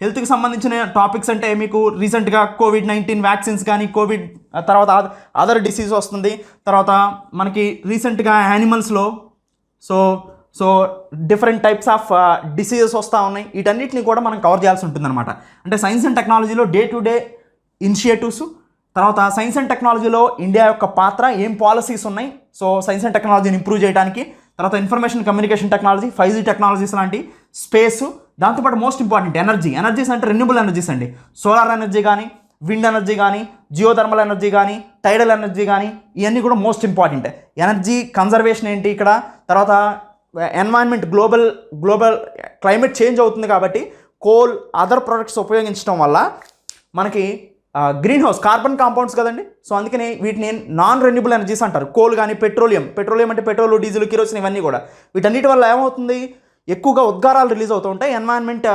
హెల్త్కి సంబంధించిన టాపిక్స్ అంటే మీకు రీసెంట్గా COVID-19 వ్యాక్సిన్స్ కానీ, కోవిడ్ తర్వాత అదర్ డిసీజ్ వస్తుంది. తర్వాత మనకి రీసెంట్గా యానిమల్స్లో so different types of diseases వస్తూ ఉన్నాయి. వీటన్నిటిని కూడా మనం కవర్ చేయాల్సి ఉంటుందన్నమాట. అంటే సైన్స్ అండ్ టెక్నాలజీలో డే టు డే ఇనిషియేటివ్స్, తర్వాత సైన్స్ అండ్ టెక్నాలజీలో ఇండియా యొక్క పాత్ర, ఏం పాలసీస్ ఉన్నాయి, సో సైన్స్ అండ్ టెక్నాలజీని ఇంప్రూవ్ చేయడానికి, తర్వాత information communication technology, 5G technologies లాంటి, స్పేస్, దాంతోపాటు మోస్ట్ ఇంపార్టెంట్ ఎనర్జీస్ అంటే రెన్యూబుల్ ఎనర్జీస్ అండి. సోలార్ ఎనర్జీ కానీ, విండ్ ఎనర్జీ కానీ, జియోథర్మల్ ఎనర్జీ కానీ, టైడల్ ఎనర్జీ కానీ, ఇవన్నీ కూడా మోస్ట్ ఇంపార్టెంట్. ఎనర్జీ కన్జర్వేషన్ ఏంటి ఇక్కడ, తర్వాత ఎన్వైరన్మెంట్, గ్లోబల్ క్లైమేట్ చేంజ్ అవుతుంది కాబట్టి కోల్, అదర్ ప్రొడక్ట్స్ ఉపయోగించడం వల్ల మనకి గ్రీన్ హౌస్ కార్బన్ కాంపౌండ్స్ కదండి. సో అందుకని వీటిని నాన్ రెన్యూబుల్ ఎనర్జీస్ అంటారు. కోల్ కానీ, పెట్రోలియం అంటే పెట్రోల్, డీజిల్, కిరోసిన్ ఇవన్నీ కూడా. వీటన్నిటి వల్ల ఏమవుతుంది, ఎక్కువగా ఉద్గారాలు రిలీజ్ అవుతూ ఉంటాయి, ఎన్వైరన్మెంట్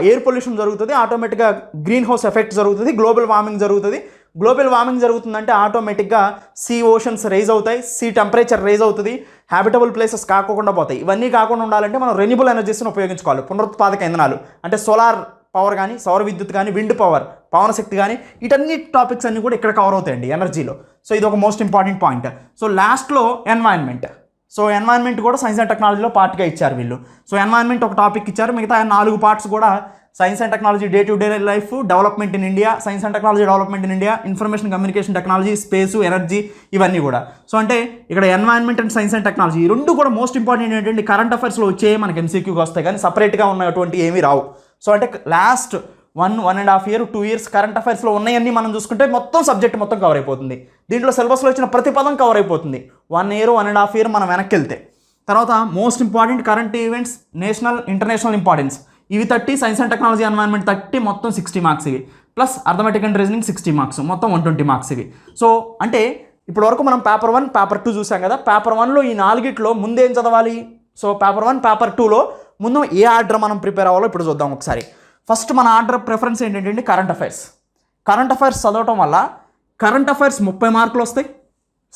ఎయిర్ పొల్యూషన్ జరుగుతుంది, ఆటోమేటిక్గా గ్రీన్ హౌస్ ఎఫెక్ట్ జరుగుతుంది, గ్లోబల్ వార్మింగ్ జరుగుతుంది. గ్లోబల్ వార్మింగ్ జరుగుతుందంటే ఆటోమేటిక్గా సీ ఓషన్స్ రైజ్ అవుతాయి, సీ టెంపరేచర్ రైజ్ అవుతుంది, హ్యాబిటబుల్ ప్లేసెస్ కాకుండా పోతాయి. ఇవన్నీ కాకుండా ఉండాలంటే మనం రెన్యూబుల్ ఎనర్జీస్ని ఉపయోగించుకోవాలి. పునరుత్పాదక ఇంధనాలు అంటే సోలార్ పవర్ కానీ, సౌర విద్యుత్ కానీ, విండ్ పవర్, పవన శక్తి కానీ, వీటన్ని టాపిక్స్ అన్నీ కూడా ఇక్కడ కవర్ అవుతాయండి ఎనర్జీలో. సో ఇది ఒక మోస్ట్ ఇంపార్టెంట్ పాయింట్. సో లాస్ట్లో ఎన్వైరన్మెంట్ కూడా సైన్స్ అండ్ టెక్నాలజీలో పార్ట్గా ఇచ్చారు వీళ్ళు. సో ఎన్వైరన్మెంట్ ఒక టాపిక్ ఇచ్చారు, మిగతా 4 పార్ట్స్ కూడా science and technology day to day life, development in India, science and technology development in India, information communication technology, space, energy, ఇవన్నీ కూడా. సో అంటే ఇక్కడ environment and science and technology ఈ 2 కూడా మోస్ట్ ఇంపార్టెంట్. ఏంటంటే కరెంట్ అఫైర్స్లో వచ్చే మనకి MCQకి వస్తాయి కానీ సపరేట్గా ఉన్నటువంటి ఏమీ రావు. సో అంటే లాస్ట్ 1.5 year 2 years కరెంట్ అఫైర్స్లో ఉన్నాయన్నీ మనం చూసుకుంటే మొత్తం సబ్జెక్ట్ మొత్తం కవర్ అయిపోతుంది. దీంట్లో సిలబస్లో వచ్చిన ప్రతి పదం కవర్ అయిపోతుంది 1 year 1.5 year మనం వెనక్కి వెళ్తే. తర్వాత most important current events, national, international importance, ఇవి 30, సైన్స్ అండ్ టెక్నాలజీ, ఎన్వైరన్మెంట్ 30, మొత్తం 60 మార్క్స్ ఇవి. Plus arithmetic and reasoning 60 marks, మొత్తం 120 మార్క్స్ ఇవి. సో అంటే ఇప్పటి వరకు మనం పేపర్ 1, పేపర్ 2 చూసాం కదా. పేపర్ 1లో ఈ 4గిట్లో ముందేం చదవాలి, సో పేపర్ 1, పేపర్ 2లో ముందు ఏ ఆర్డర్ మనం ప్రిపేర్ అవ్వాలో ఇప్పుడు చూద్దాం ఒకసారి. ఫస్ట్ మన ఆర్డర్ ప్రిఫరెన్స్ ఏంటంటే కరెంట్ అఫైర్స్ చదవటం వల్ల కరెంట్ అఫైర్స్ 30 మార్కులు వస్తాయి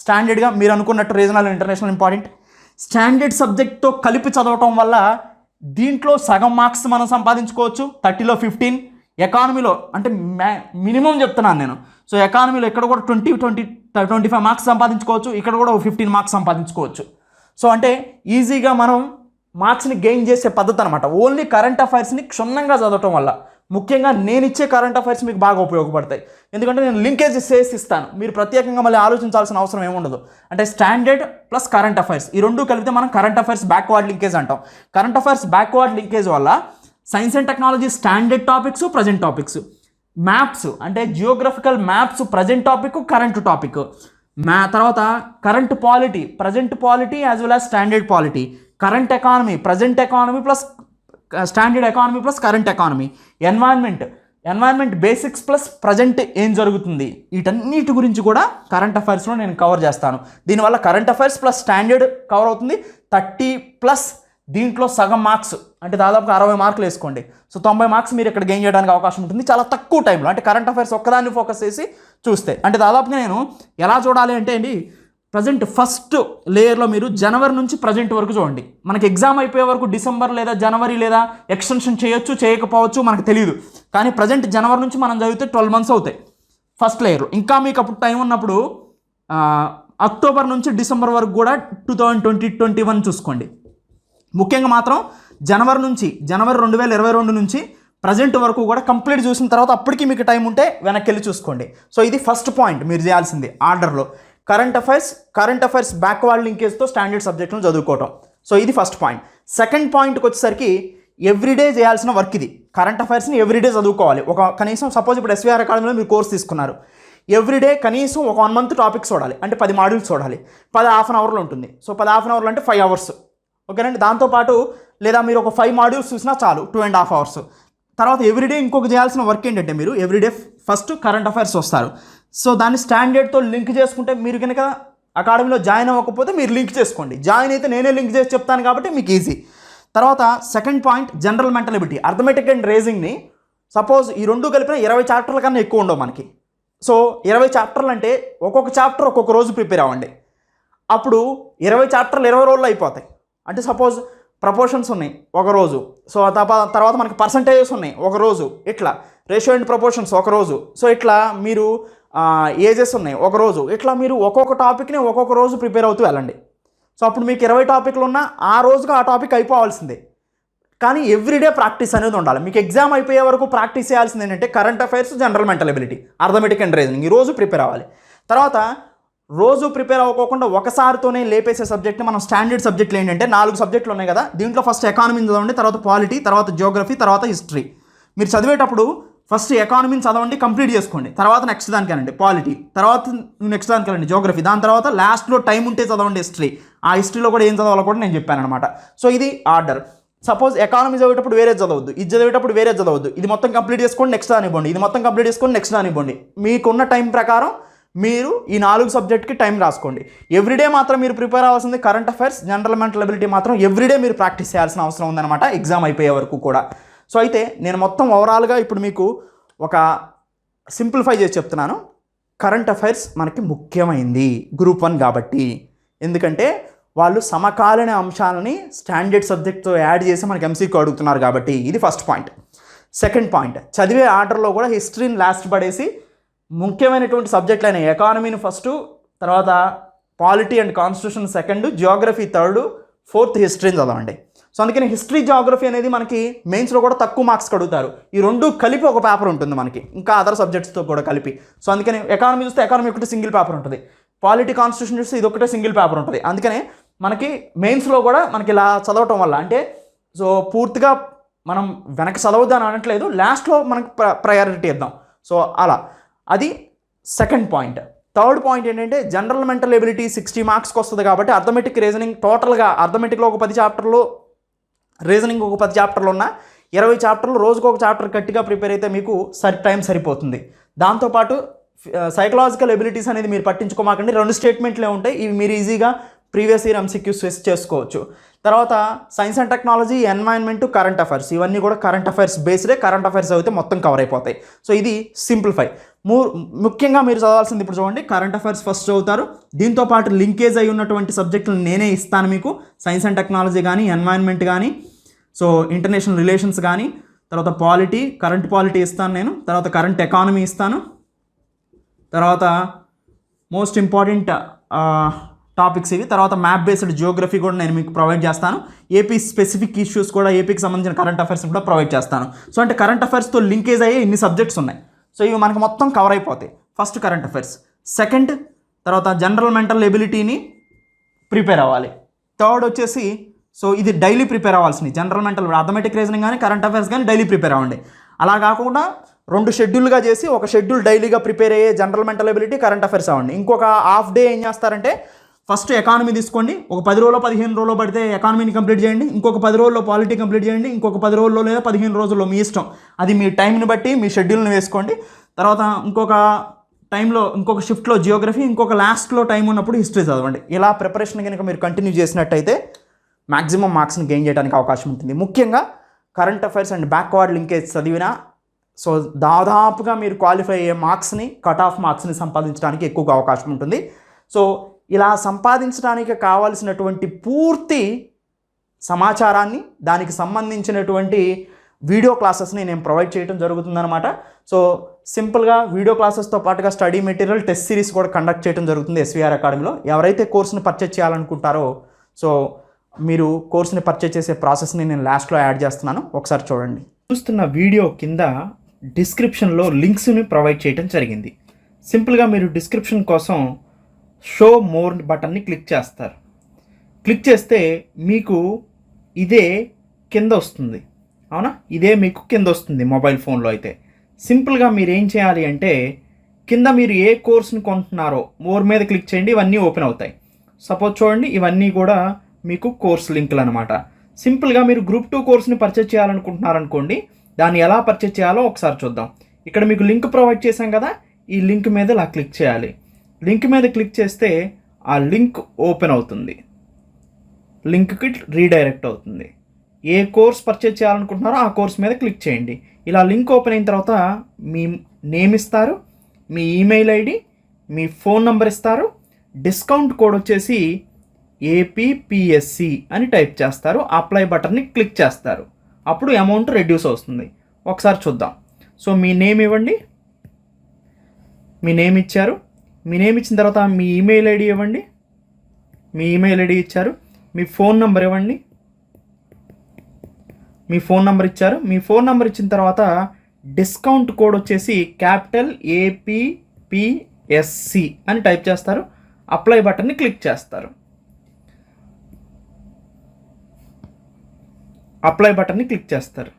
స్టాండర్డ్గా, మీరు అనుకున్నట్టు రీజనల్, ఇంటర్నేషనల్ ఇంపార్టెంట్. స్టాండర్డ్ సబ్జెక్ట్తో కలిపి చదవటం వల్ల దీంట్లో సగం మార్క్స్ మనం సంపాదించుకోవచ్చు, 30లో 15. ఎకానమీలో అంటే మినిమం చెప్తున్నాను నేను. సో ఎకానమీలో ఇక్కడ కూడా 25 మార్క్స్ సంపాదించుకోవచ్చు, ఇక్కడ కూడా 15 మార్క్స్ సంపాదించుకోవచ్చు. సో అంటే ఈజీగా మనం మార్క్స్ని గెయిన్ చేసే పద్ధతి అనమాట. ఓన్లీ కరెంట్ అఫైర్స్ని క్షుణ్ణంగా చదవటం వల్ల. ముఖ్యంగా నేను ఇచ్చే కరెంట్ అఫైర్స్ మీకు బాగా ఉపయోగపడతాయి, ఎందుకంటే నేను లింకేజ్ చేసి ఇస్తాను. మీరు ప్రత్యేకంగా మళ్ళీ ఆలోచించాల్సిన అవసరం ఏముండదు. అంటే స్టాండర్డ్ ప్లస్ కరెంట్ అఫైర్స్ ఈ 2 కలిపితే మనం కరెంట్ అఫైర్స్ బ్యాక్వర్డ్ లింకేజ్ అంటాం. కరెంట్ అఫైర్స్ బ్యాక్వర్డ్ లింకేజ్ వల్ల science and technology standard topics, present topics, maps అంటే geographical maps present topic, current topic, తర్వాత current polity, present polity as well as standard polity, current economy, present economy plus standard economy plus current economy, environment basics plus present ఏం జరుగుతుంది, వీటన్నిటి గురించి కూడా current అఫైర్స్లో నేను cover చేస్తాను. దీనివల్ల current affairs plus standard cover అవుతుంది. 30+ దీంట్లో సగం మార్క్స్ అంటే దాదాపుగా 60 మార్కులు వేసుకోండి. సో 90 మార్క్స్ మీరు ఇక్కడ గెయిన్ చేయడానికి అవకాశం ఉంటుంది చాలా తక్కువ టైంలో. అంటే కరెంట్ అఫైర్స్ ఒక్కదాన్ని ఫోకస్ చేసి చూస్తే. అంటే దాదాపుగా నేను ఎలా చూడాలి అంటే అండి, ప్రజెంట్ ఫస్ట్ లేయర్లో మీరు జనవరి నుంచి ప్రజెంట్ వరకు చూడండి. మనకి ఎగ్జామ్ అయిపోయే వరకు డిసెంబర్ లేదా జనవరి లేదా ఎక్స్టెన్షన్ చేయొచ్చు, చేయకపోవచ్చు, మనకు తెలియదు. కానీ ప్రజెంట్ జనవరి నుంచి మనం చదివితే 12 months అవుతాయి ఫస్ట్ లేయర్. ఇంకా మీకు అప్పుడు టైం ఉన్నప్పుడు అక్టోబర్ నుంచి డిసెంబర్ వరకు కూడా 2020-21 చూసుకోండి. ముఖ్యంగా మాత్రం జనవరి 2022 నుంచి ప్రజెంట్ వరకు కూడా కంప్లీట్ చూసిన తర్వాత అప్పటికి మీకు టైం ఉంటే వెనక్కి వెళ్ళి చూసుకోండి. సో ఇది ఫస్ట్ పాయింట్ మీరు చేయాల్సింది ఆర్డర్లో. కరెంట్ అఫైర్స్ బ్యాక్వర్డ్ లింకేజ్తో స్టాండర్డ్ సబ్జెక్టులను చదువుకోవటం. సో ఇది ఫస్ట్ పాయింట్. సెకండ్ పాయింట్కి వచ్చేసరికి ఎవ్రీడే చేయాల్సిన వర్క్ ఇది. కరెంట్ అఫైర్స్ని ఎవ్రీడే చదువుకోవాలి. ఒక కనీసం సపోజ్ ఇప్పుడు ఎస్వీఆర్ అకాడమీలో మీరు కోర్స్ తీసుకున్నారు, ఎవ్రీడే కనీసం ఒక 1 మంత్ టాపిక్స్ చూడాలి. అంటే 10 మాడ్యూల్స్ చూడాలి. 10 హాఫ్ అన్ అవర్లో ఉంటుంది. సో 10 హాఫ్ అన్ అవర్లు అంటే 5 అవర్స్. ఓకేనండి. దాంతోపాటు లేదా మీరు ఒక 5 మాడ్యూల్స్ చూసినా చాలు, 2.5 అవర్స్. తర్వాత ఎవ్రీడే ఇంకొక చేయాల్సిన వర్క్ ఏంటంటే మీరు ఎవ్రీడే ఫస్ట్ కరెంట్ అఫైర్స్ వస్తారు. సో దాన్ని స్టాండర్డ్తో లింక్ చేసుకుంటే మీరు కనుక అకాడమీలో జాయిన్ అవ్వకపోతే మీరు లింక్ చేసుకోండి. జాయిన్ అయితే నేనే లింక్ చేసి చెప్తాను కాబట్టి మీకు ఈజీ. తర్వాత second point general mental ability. Arithmetic and రీజనింగ్ని సపోజ్ ఈ రెండు కలిపిన 20 చాప్టర్ల కన్నా ఎక్కువ ఉండవు మనకి. సో 20 చాప్టర్లు అంటే ఒక్కొక్క చాప్టర్ ఒక్కొక్క రోజు ప్రిపేర్ అవ్వండి. అప్పుడు 20 చాప్టర్లు 20 రోజుల్లో అయిపోతాయి. అంటే సపోజ్ ప్రపోర్షన్స్ ఉన్నాయి ఒకరోజు, సో తర్వాత మనకి పర్సంటేజెస్ ఉన్నాయి ఒకరోజు, ఇట్లా రేషియో అండ్ ప్రపోర్షన్స్ ఒకరోజు, సో ఇట్లా మీరు ఏజెస్ ఉన్నాయి ఒకరోజు, ఇట్లా మీరు ఒక్కొక్క టాపిక్ని ఒక్కొక్క రోజు ప్రిపేర్ అవుతూ వెళ్ళండి. సో అప్పుడు మీకు 20 టాపిక్లు ఉన్నా ఆ రోజుగా ఆ టాపిక్ అయిపోవాల్సిందే. కానీ ఎవ్రీడే ప్రాక్టీస్ అనేది ఉండాలి. మీకు ఎగ్జామ్ అయిపోయే వరకు ప్రాక్టీస్ చేయాల్సింది ఏంటంటే current affairs, general mental ability, arithmetic and reasoning ఈ రోజు ప్రిపేర్ అవ్వాలి. తర్వాత రోజు ప్రిపేర్ అవ్వకుండా ఒకసారితోనే లేపేసే సబ్జెక్ట్ని మనం స్టాండర్డ్ సబ్జెక్టులు ఏంటంటే 4 సబ్జెక్టులు ఉన్నాయి కదా, దీంట్లో ఫస్ట్ ఎకానమీని చదవండి, తర్వాత పాలిటీ, తర్వాత జియోగ్రఫీ, తర్వాత హిస్టరీ. మీరు చదివేటప్పుడు ఫస్ట్ ఎకానమీని చదవండి, కంప్లీట్ చేసుకోండి. తర్వాత నెక్స్ట్ దానికి వెళ్ళండి పాలిటీ, తర్వాత నెక్స్ట్ దానికి వెళ్ళండి జియోగ్రఫీ, దాని తర్వాత లాస్ట్లో టైం ఉంటే చదవండి హిస్టరీ. ఆ హిస్టరీలో కూడా ఏం చదవాలో కూడా నేను చెప్పాను అనమాట. సో ఇది ఆర్డర్. సపోజ్ ఎకానమీ చదివేటప్పుడు వేరే చదవద్దు, ఇది చదివేటప్పుడు వేరే చదవద్దు, ఇది మొత్తం కంప్లీట్ చేసుకోండి నెక్స్ట్ దాని ఇవ్వండి, ఇది మొత్తం కంప్లీట్ చేసుకోండి నెక్స్ట్ దాని ఇవ్వండి. మీకున్న టైం ప్రకారం మీరు ఈ 4 సబ్జెక్ట్కి టైం రాసుకోండి. ఎవ్రీడే మాత్రం మీరు ప్రిపేర్ అవ్వాల్సింది current affairs, general mental ability మాత్రం ఎవ్రీడే మీరు ప్రాక్టీస్ చేయాల్సిన అవసరం ఉందన్నమాట ఎగ్జామ్ అయిపోయే వరకు కూడా. సో అయితే నేను మొత్తం ఓవరాల్గా ఇప్పుడు మీకు ఒక సింప్లిఫై చేసి చెప్తున్నాను. కరెంట్ అఫైర్స్ మనకి ముఖ్యమైంది గ్రూప్ 1 కాబట్టి, ఎందుకంటే వాళ్ళు సమకాలీన అంశాలని స్టాండర్డ్ సబ్జెక్ట్తో యాడ్ చేసి మనకి ఎంసీక్యూ అడుగుతున్నారు కాబట్టి. ఇది ఫస్ట్ పాయింట్. సెకండ్ పాయింట్, చదివే ఆర్డర్లో కూడా హిస్టరీని లాస్ట్ పడేసి ముఖ్యమైనటువంటి సబ్జెక్టులు అయిన ఎకానమీని ఫస్ట్, తర్వాత polity and constitution second, geography third, fourth హిస్టరీని చదవండి. సో అందుకని హిస్టరీ, జియోగ్రఫీ అనేది మనకి మెయిన్స్లో కూడా తక్కువ మార్క్స్ అడుగుతారు. ఈ రెండు కలిపి ఒక పేపర్ ఉంటుంది మనకి, ఇంకా అదర్ సబ్జెక్ట్స్తో కూడా కలిపి. సో అందుకని ఎకానమీ చూస్తే ఎకానమీ ఒకటి సింగిల్ పేపర్ ఉంటుంది, పాలిటీ కాన్స్టిట్యూషన్ చూస్తే ఇది ఒకటే సింగిల్ పేపర్ ఉంటుంది. అందుకనే మనకి మెయిన్స్లో కూడా మనకి ఇలా చదవటం వల్ల అంటే సో పూర్తిగా మనం వెనక్కి చదవద్దని అనట్లేదు, లాస్ట్లో మనకి ప్రయారిటీ ఇద్దాం. సో అలా అది సెకండ్ పాయింట్. థర్డ్ పాయింట్ ఏంటంటే జనరల్ మెంటల్ ఎబిలిటీ 60 మార్క్స్కి వస్తుంది కాబట్టి అర్థమెటిక్, రీజనింగ్ టోటల్గా అర్థమెటిక్లో ఒక 10 చాప్టర్లు, రీజనింగ్ ఒక 10 చాప్టర్లు ఉన్న 20 చాప్టర్లు, రోజుకు ఒక చాప్టర్ గట్టిగా ప్రిపేర్ అయితే మీకు టైం సరిపోతుంది. దాంతోపాటు సైకలాజికల్ ఎబిలిటీస్ అనేది మీరు పట్టించుకోమాకండి, 2 స్టేట్మెంట్లే ఉంటాయి, ఇవి మీరు ఈజీగా ప్రీవియస్ ఇయర్ ఎంసీక్యూస్ చేసుకోవచ్చు. తర్వాత science and technology, environment, current affairs ఇవన్నీ కూడా కరెంట్ అఫైర్స్ బేస్డే. కరెంట్ అఫైర్స్ అయితే మొత్తం కవర్ అయిపోతాయి. సో ఇది సింప్లిఫై. ముఖ్యంగా మీరు చదవాల్సింది ఇప్పుడు చూడండి, కరెంట్ అఫైర్స్ ఫస్ట్ చదువుతారు, దీంతో పాటు లింకేజ్ అయి ఉన్నటువంటి సబ్జెక్టులు నేనే ఇస్తాను మీకు, సైన్స్ అండ్ టెక్నాలజీ కానీ, ఎన్వైరన్మెంట్ కానీ, సో ఇంటర్నేషనల్ రిలేషన్స్ కానీ, తర్వాత పాలిటీ, కరెంట్ పాలిటీ ఇస్తాను నేను, తర్వాత కరెంట్ ఎకానమీ ఇస్తాను, తర్వాత మోస్ట్ ఇంపార్టెంట్ టాపిక్స్ ఇవి, తర్వాత మ్యాప్ బేస్డ్ జియోగ్రఫీ కూడా నేను మీకు ప్రొవైడ్ చేస్తాను, ఏపీ స్పెసిఫిక్ ఇష్యూస్ కూడా, ఏపీకి సంబంధించిన కరెంట్ అఫైర్స్ కూడా ప్రొవైడ్ చేస్తాను. సో అంటే కరెంట్ అఫైర్స్తో లింకేజ్ అయ్యే ఇన్ని సబ్జెక్ట్స్ ఉన్నాయి. సో ఇవి మనకు మొత్తం కవర్ అయిపోతాయి. ఫస్ట్ కరెంట్ అఫైర్స్, సెకండ్ తర్వాత జనరల్ మెంటల్ ఎబిలిటీని ప్రిపేర్ అవ్వాలి, థర్డ్ వచ్చేసి సో ఇది డైలీ ప్రిపేర్ అవ్వాల్సింది, జనరల్ మెంటల్, అర్థమెటిక్, రీజనింగ్ కానీ కరెంట్ అఫైర్స్ కానీ డైలీ ప్రిపేర్ అవ్వండి. అలా కాకుండా 2 షెడ్యూల్గా చేసి ఒక షెడ్యూల్ డైలీగా ప్రిపేర్ అయ్యే general mental ability, current affairs అవ్వండి. ఇంకొక హాఫ్ డే ఏం చేస్తారంటే ఫస్ట్ ఎకానమీ తీసుకోండి, ఒక 10 రోజుల్లో 15 రోజుల్లో పడితే ఎకానమీని కంప్లీట్ చేయండి, ఇంకొక 10 రోజుల్లో పాలిటీ కంప్లీట్ చేయండి, ఇంకొక 10 రోజుల్లో లేదా 15 రోజుల్లో మీ ఇష్టం, అది మీ టైంని బట్టి మీ షెడ్యూల్ని వేసుకోండి. తర్వాత ఇంకొక టైంలో ఇంకొక షిఫ్ట్లో జియోగ్రఫీ, ఇంకొక లాస్ట్లో టైం ఉన్నప్పుడు హిస్టరీ చదవండి. ఇలా ప్రిపరేషన్ కనుక మీరు కంటిన్యూ చేసినట్టయితే మ్యాక్సిమం మార్క్స్ని గెయిన్ చేయడానికి అవకాశం ఉంటుంది. ముఖ్యంగా current affairs and backward linkage చదివినా సో దాదాపుగా మీరు క్వాలిఫై అయ్యే మార్క్స్ని, కట్ ఆఫ్ మార్క్స్ని సంపాదించడానికి ఎక్కువగా అవకాశం ఉంటుంది. సో ఇలా సంపాదించడానికి కావాల్సినటువంటి పూర్తి సమాచారాన్ని, దానికి సంబంధించినటువంటి వీడియో క్లాసెస్ని నేను ప్రొవైడ్ చేయడం జరుగుతుందన్నమాట. సో సింపుల్గా వీడియో క్లాసెస్తో పాటుగా స్టడీ మెటీరియల్, టెస్ట్ సిరీస్ కూడా కండక్ట్ చేయడం జరుగుతుంది ఎస్వీఆర్ అకాడమీలో. ఎవరైతే కోర్సుని పర్చేజ్ చేయాలనుకుంటారో సో మీరు కోర్సుని పర్చేజ్ చేసే ప్రాసెస్ని నేను లాస్ట్లో యాడ్ చేస్తున్నాను, ఒకసారి చూడండి. చూస్తున్న వీడియో కింద డిస్క్రిప్షన్లో లింక్స్ని ప్రొవైడ్ చేయడం జరిగింది. సింపుల్గా మీరు డిస్క్రిప్షన్ కోసం షో మోర్ బటన్ని క్లిక్ చేస్తారు. క్లిక్ చేస్తే మీకు ఇదే కింద వస్తుంది. అవునా, ఇదే మీకు కింద వస్తుంది మొబైల్ ఫోన్లో అయితే. సింపుల్గా మీరు ఏం చేయాలి అంటే కింద మీరు ఏ కోర్స్ని కొంటున్నారో మోర్ మీద క్లిక్ చేయండి, ఇవన్నీ ఓపెన్ అవుతాయి. సపోజ్ చూడండి, ఇవన్నీ కూడా మీకు కోర్స్ లింకులు అనమాట. సింపుల్గా మీరు గ్రూప్ 2 కోర్స్ని పర్చేజ్ చేయాలనుకుంటున్నారనుకోండి, దాన్ని ఎలా పర్చేజ్ చేయాలో ఒకసారి చూద్దాం. ఇక్కడ మీకు లింక్ ప్రొవైడ్ చేశాం కదా, ఈ లింక్ మీద ఇలా క్లిక్ చేయాలి. లింక్ మీద క్లిక్ చేస్తే ఆ లింక్ ఓపెన్ అవుతుంది, లింక్కి రీడైరెక్ట్ అవుతుంది. ఏ కోర్స్ పర్చేజ్ చేయాలనుకుంటున్నారో ఆ కోర్స్ మీద క్లిక్ చేయండి. ఇలా లింక్ ఓపెన్ అయిన తర్వాత మీ నేమ్ ఇస్తారు, మీ ఈమెయిల్ ఐడి, మీ ఫోన్ నెంబర్ ఇస్తారు. డిస్కౌంట్ కోడ్ వచ్చేసి APPSC అని టైప్ చేస్తారు. అప్లై బటన్ని క్లిక్ చేస్తారు. అప్పుడు అమౌంట్ రెడ్యూస్ అవుతుంది. ఒకసారి చూద్దాం. సో మీ నేమ్ ఇవ్వండి, మీ నేమ్ ఇచ్చారు. మీ నేమ్ ఇచ్చిన తర్వాత మీ ఈమెయిల్ ఐడి ఇవ్వండి, మీ ఈమెయిల్ ఐడి ఇచ్చారు. మీ ఫోన్ నెంబర్ ఇవ్వండి, మీ ఫోన్ నెంబర్ ఇచ్చారు. మీ ఫోన్ నెంబర్ ఇచ్చిన తర్వాత డిస్కౌంట్ కోడ్ వచ్చేసి క్యాపిటల్ APPSC అని టైప్ చేస్తారు. అప్లై బటన్ని క్లిక్ చేస్తారు. అప్లై బటన్ని క్లిక్ చేస్తారు.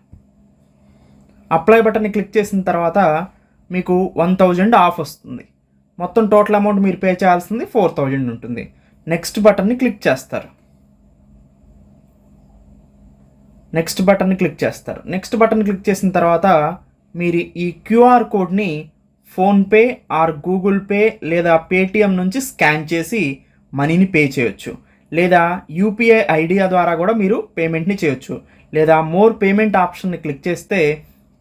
అప్లై బటన్ని క్లిక్ చేసిన తర్వాత మీకు 1000 ఆఫ్ వస్తుంది. మొత్తం టోటల్ అమౌంట్ మీరు పే చేయాల్సింది 4000 ఉంటుంది. నెక్స్ట్ బటన్ని క్లిక్ చేస్తారు. నెక్స్ట్ బటన్ని క్లిక్ చేస్తారు. నెక్స్ట్ బటన్ క్లిక్ చేసిన తర్వాత మీరు ఈ QR కోడ్ని ఫోన్పే ఆర్ గూగుల్ పే లేదా పేటిఎం నుంచి స్కాన్ చేసి మనీని పే చేయొచ్చు. లేదా UPI ఐడియా ద్వారా కూడా మీరు పేమెంట్ని చేయొచ్చు. లేదా మోర్ పేమెంట్ ఆప్షన్ని క్లిక్ చేస్తే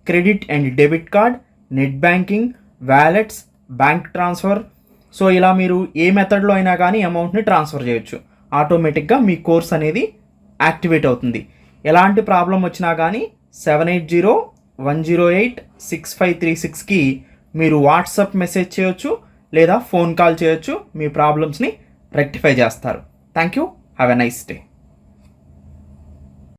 credit and debit card, net banking, wallets, bank transfer, so ఇలా మీరు ఏ మెథడ్లో అయినా కానీ అమౌంట్ని ట్రాన్స్ఫర్ చేయొచ్చు. ఆటోమేటిక్గా మీ కోర్స్ అనేది యాక్టివేట్ అవుతుంది. ఎలాంటి ప్రాబ్లం వచ్చినా కానీ 7801086536కి మీరు వాట్సాప్ మెసేజ్ చేయొచ్చు లేదా ఫోన్ కాల్ చేయొచ్చు. మీ ప్రాబ్లమ్స్ని రెక్టిఫై చేస్తారు. Thank you. Have a nice day.